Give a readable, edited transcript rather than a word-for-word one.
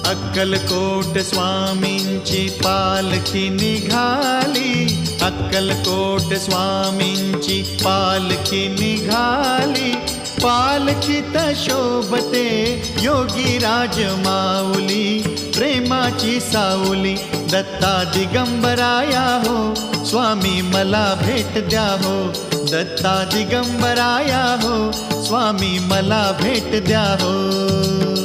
अक्कलकोट स्वामींची पालखी निघाली, अक्कलकोट स्वामींची पालखी निघाली. पालखीत शोभते योगी राज माऊली, प्रेमाची सावली दत्ता दिगंबराया हो. स्वामी मला भेट द्या हो, दत्ता दिगंबराया हो. स्वामी मला भेट द्या हो.